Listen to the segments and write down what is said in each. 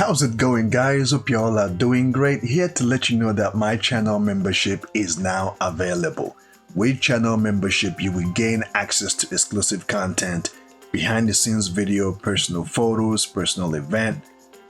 How's it going, guys? Hope you all are doing great. Here to let you know that my channel membership is now available. With channel membership, you will gain access to exclusive content, behind the scenes video, personal photos, personal event,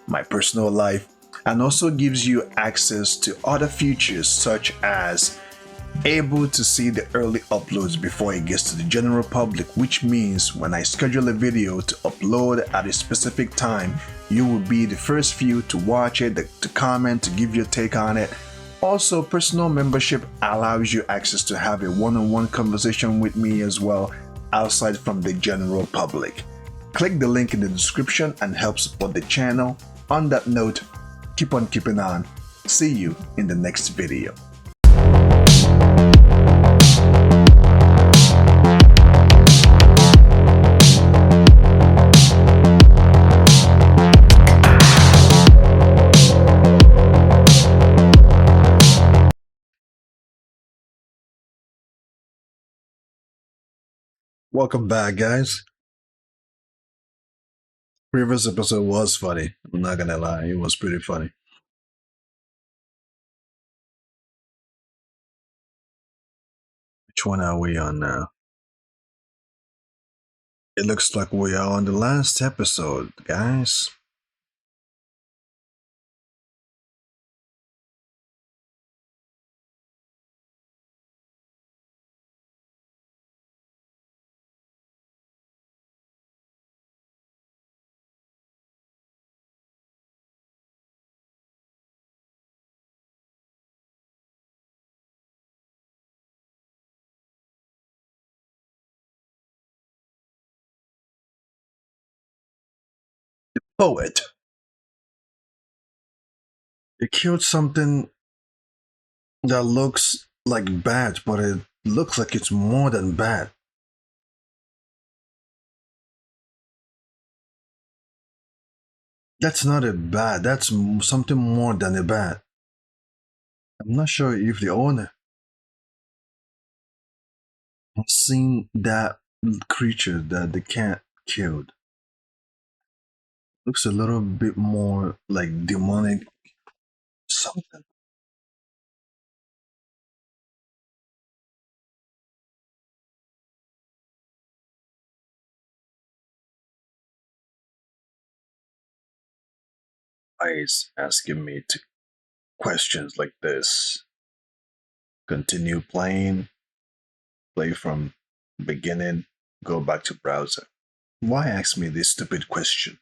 my personal life, and also gives you access to other features such as able to see the early uploads before it gets to the general public, which means when I schedule a video to upload at a specific time, you will be the first few to watch it, to comment, to give your take on it. Also, personal membership allows you access to have a one-on-one conversation with me as well, outside from the general public. Click the link in the description and help support the channel. On that note, keep on keeping on. See you in the next video. Welcome back, guys. Previous episode was funny. I'm not gonna lie, it was pretty funny. Which one are we on now? It looks like we are on the last episode, guys. Poet. It killed something that looks like bad, but it looks like it's more than bad. That's not a bad, that's something more than a bad. I'm not sure if the owner has seen that creature that the cat killed. Looks a little bit more like demonic something. Why is asking me to questions like this? Continue playing, play from beginning, go back to browser. Why ask me this stupid question?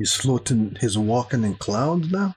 He's floating, he's walking in clouds now?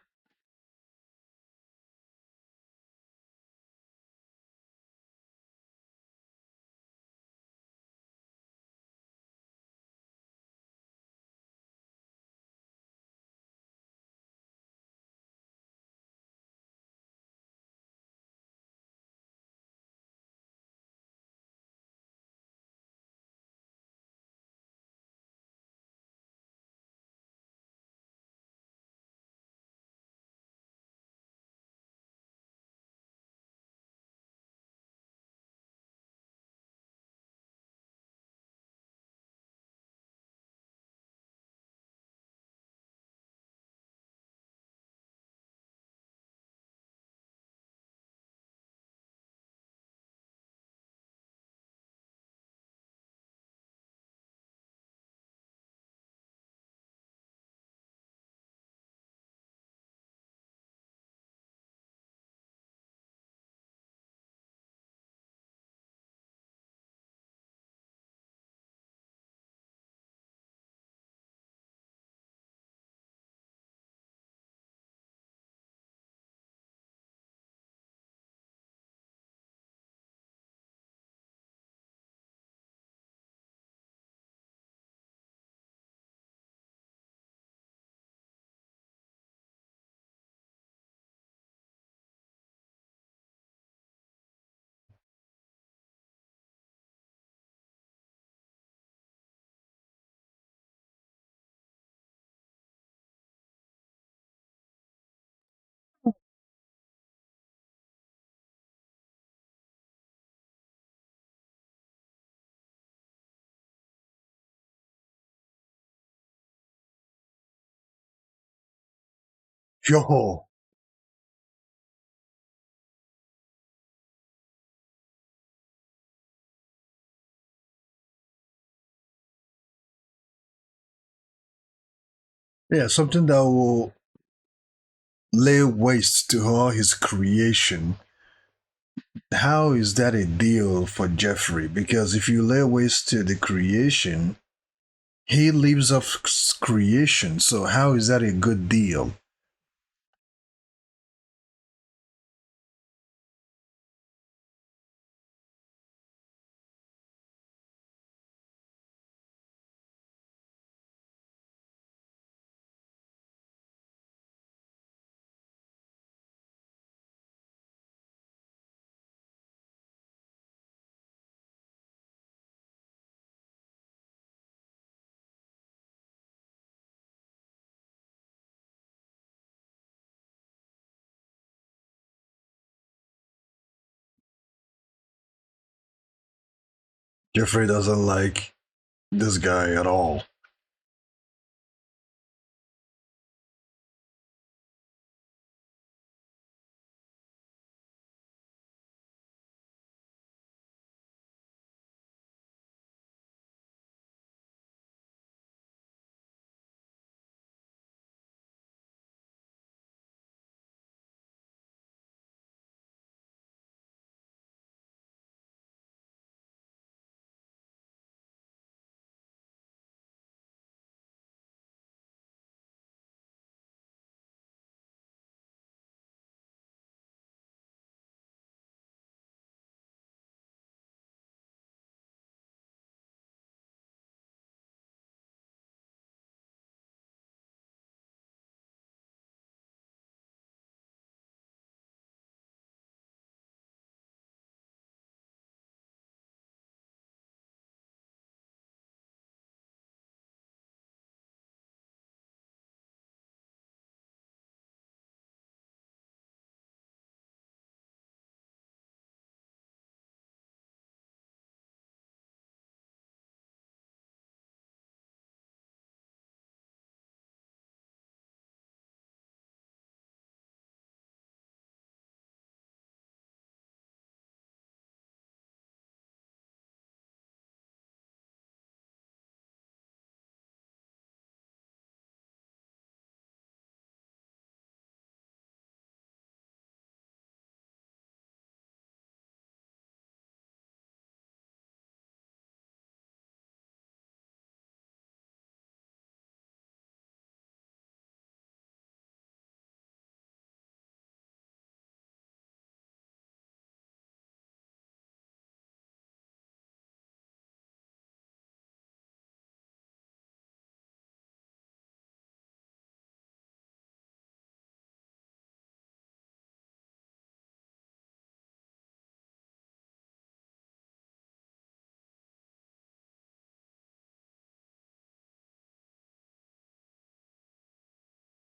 Yo, yeah, something that will lay waste to all his creation. How is that a deal for Jeffrey? Because if you lay waste to the creation, he lives off creation. So how is that a good deal? Jeffrey doesn't like this guy at all.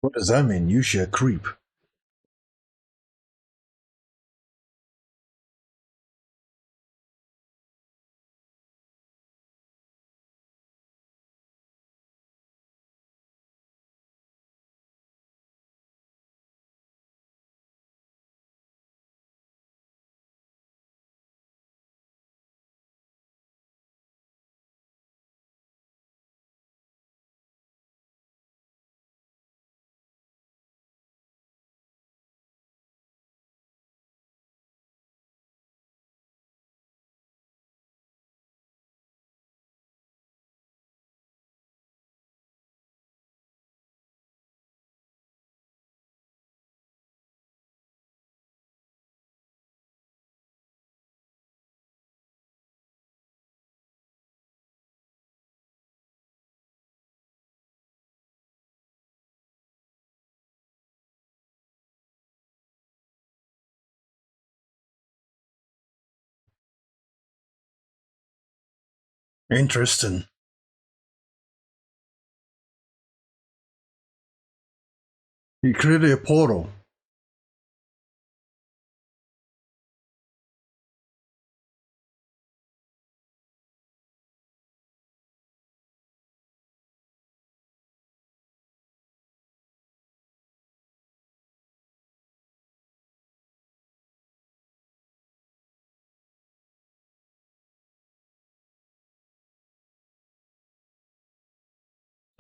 What does that mean? You share creep. Interesting. He created a portal.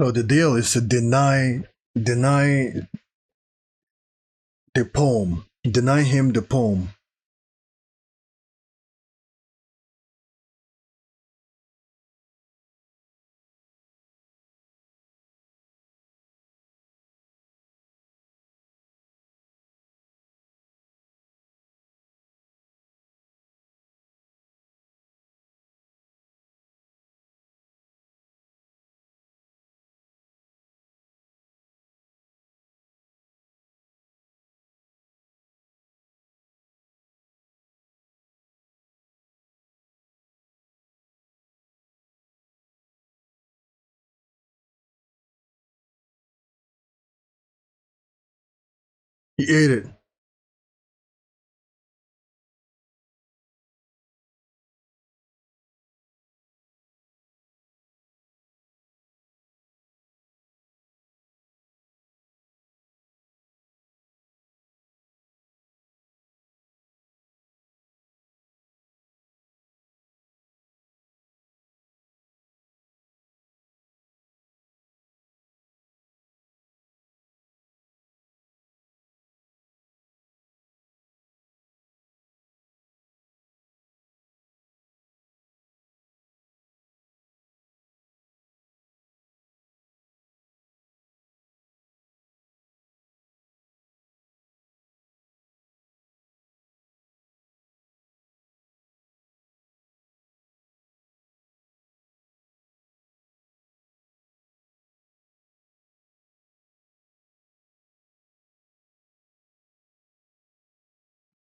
So the deal is to deny the poem, deny him the poem. He ate it.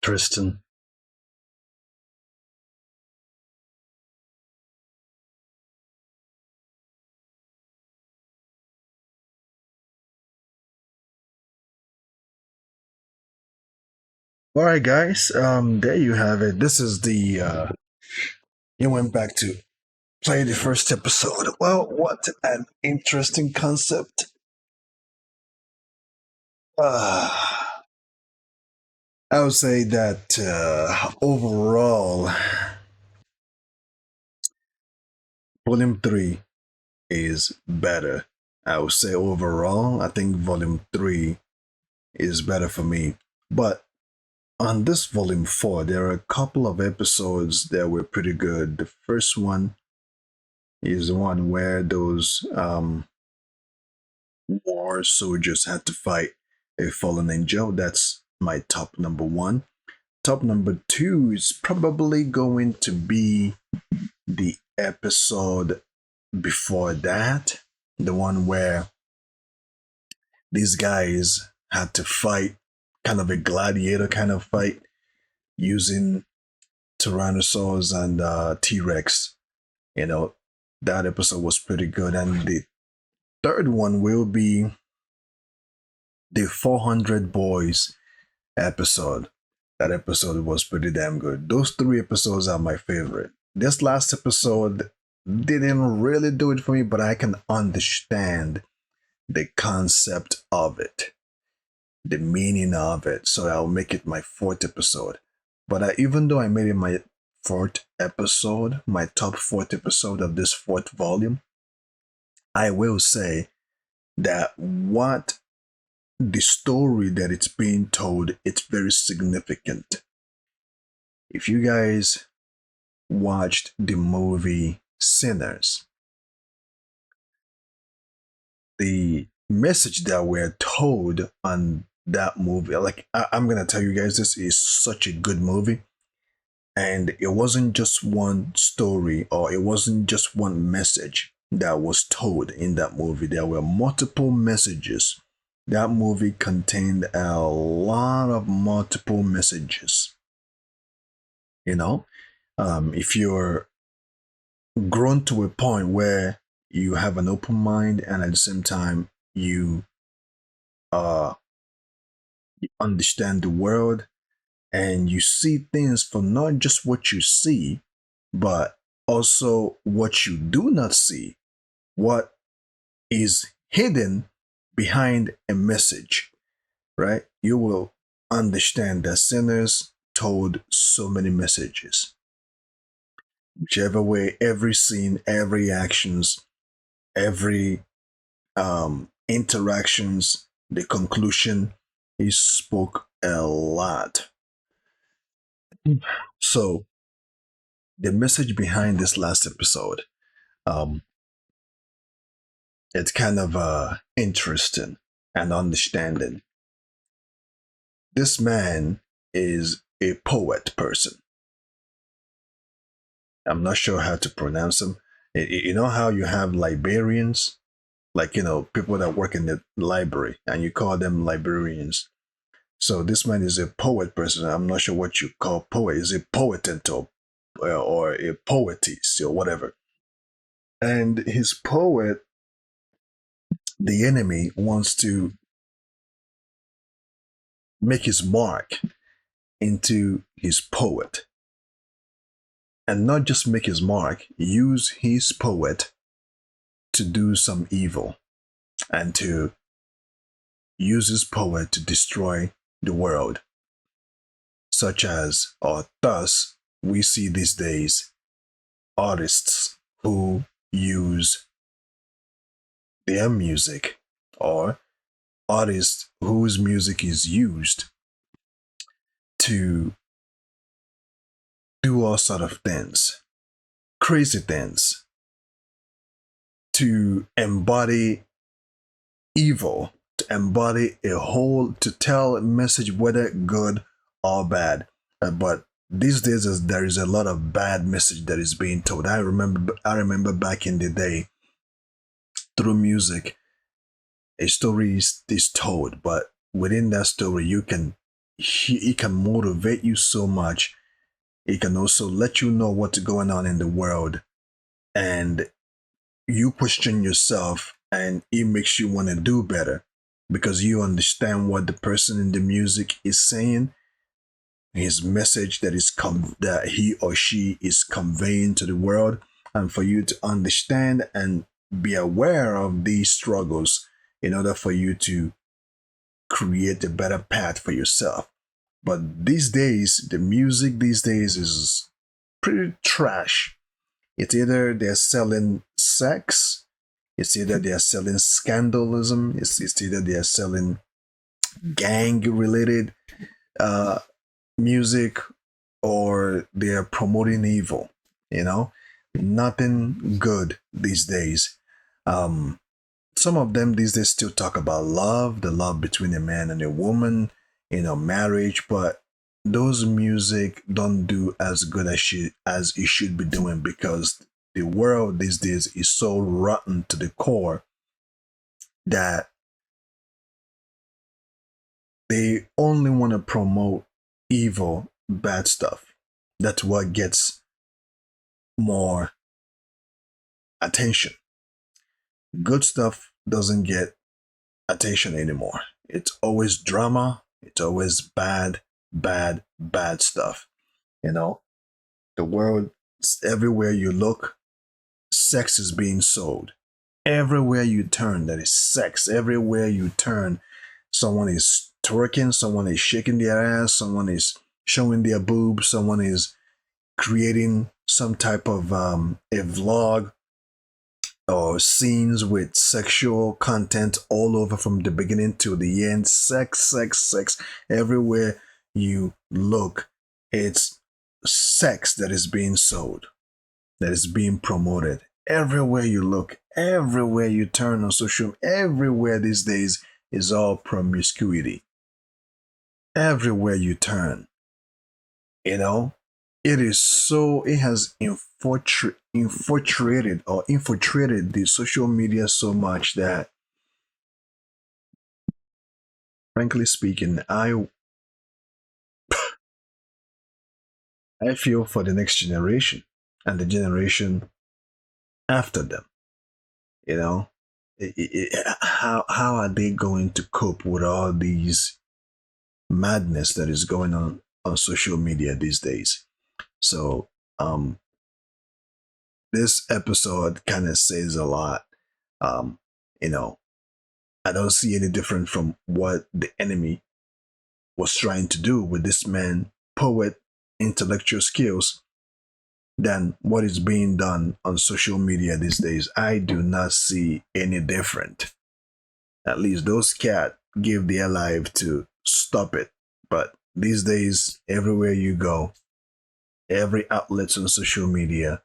Tristan. All right, guys. There you have it. This is the you went back to play the first episode. Well, what an interesting concept. I would say that overall, Volume 3 is better. I would say overall, I think Volume 3 is better for me. But on this Volume 4, there are a couple of episodes that were pretty good. The first one is the one where those war soldiers had to fight a fallen angel. That's my top number one. Top number two is probably going to be the episode before that, the one where these guys had to fight kind of a gladiator kind of fight using Tyrannosaurs and T Rex. You know, that episode was pretty good. And the third one will be the 400 Boys episode. That episode was pretty damn good. Those three episodes are my favorite. This last episode didn't really do it for me, but I can understand the concept of it, the meaning of it. So I'll make it my fourth episode. But even though I made it my fourth episode, my top fourth episode of this fourth volume, I will say that what the story that it's being told, it's very significant. If you guys watched the movie Sinners, the message that we're told on that movie, like I'm gonna tell you guys, this is such a good movie. And it wasn't just one story or it wasn't just one message that was told in that movie. There were multiple messages. That movie contained a lot of multiple messages. You know, if you're grown to a point where you have an open mind and at the same time uh, you understand the world and you see things for not just what you see, but also what you do not see, what is hidden behind a message, right? You will understand that Sinners told so many messages. Whichever way, every scene, every actions, every interactions, the conclusion, he spoke a lot. So the message behind this last episode, um, it's kind of interesting and understanding. This man is a poet person. I'm not sure how to pronounce him. You know how you have librarians, like people that work in the library, and you call them librarians. So this man is a poet person. I'm not sure what you call poet. Is a poetant or a poetess or whatever. And his poet, the enemy wants to make his mark into his poet, and not just make his mark, use his poet to do some evil and to use his poet to destroy the world, such as, or thus, we see these days artists who use their music, or artists whose music is used to do all sort of things, crazy things, to embody evil, to embody a whole, to tell a message, whether good or bad. But these days, there is a lot of bad message that is being told. I remember back in the day, through music, a story is told, but within that story, it can motivate you so much. It can also let you know what's going on in the world, and you question yourself, and it makes you want to do better because you understand what the person in the music is saying, his message that he or she is conveying to the world, and for you to understand and be aware of these struggles in order for you to create a better path for yourself. But these days, the music these days is pretty trash. It's either they're selling sex, it's either they're selling scandalism, it's either they're selling gang related uh, music, or they're promoting evil. You know, nothing good these days. Um, some of them these days still talk about love, the love between a man and a woman, marriage, but those music don't do as good as it should be doing, because the world these days is so rotten to the core that they only want to promote evil, bad stuff. That's what gets more attention. Good stuff doesn't get attention anymore. It's always drama, it's always bad, bad, bad stuff. You know, the world, everywhere you look, sex is being sold. Everywhere you turn, there is sex. Everywhere you turn, someone is twerking, someone is shaking their ass, someone is showing their boobs, someone is creating some type of a vlog or scenes with sexual content all over from the beginning to the end. Sex, sex, sex. Everywhere you look, it's sex that is being sold, that is being promoted. Everywhere you look, everywhere you turn on social, everywhere these days is all promiscuity. Everywhere you turn, you know, it has infiltrated the social media so much that, frankly speaking, I feel for the next generation and the generation after them. You know, how are they going to cope with all these madness that is going on social media these days? So, this episode kind of says a lot. Um, you know, I don't see any different from what the enemy was trying to do with this man, poet, intellectual skills, than what is being done on social media these days. I do not see any different. At least those cats give their life to stop it. But these days, everywhere you go, every outlet on social media,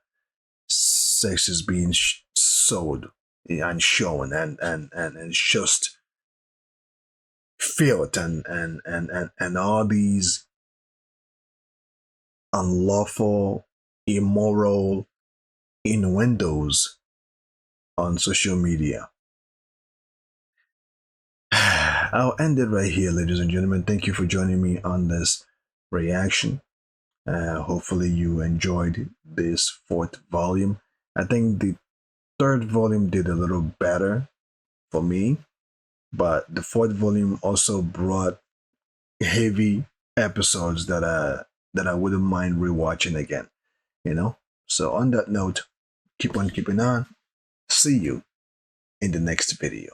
sex is being sold and shown, and it's just filth and all these unlawful, immoral innuendos on social media. I'll end it right here, ladies and gentlemen. Thank you for joining me on this reaction. Hopefully, you enjoyed this fourth volume. I think the third volume did a little better for me, but the fourth volume also brought heavy episodes that I wouldn't mind rewatching again. You know. So on that note, keep on keeping on. See you in the next video.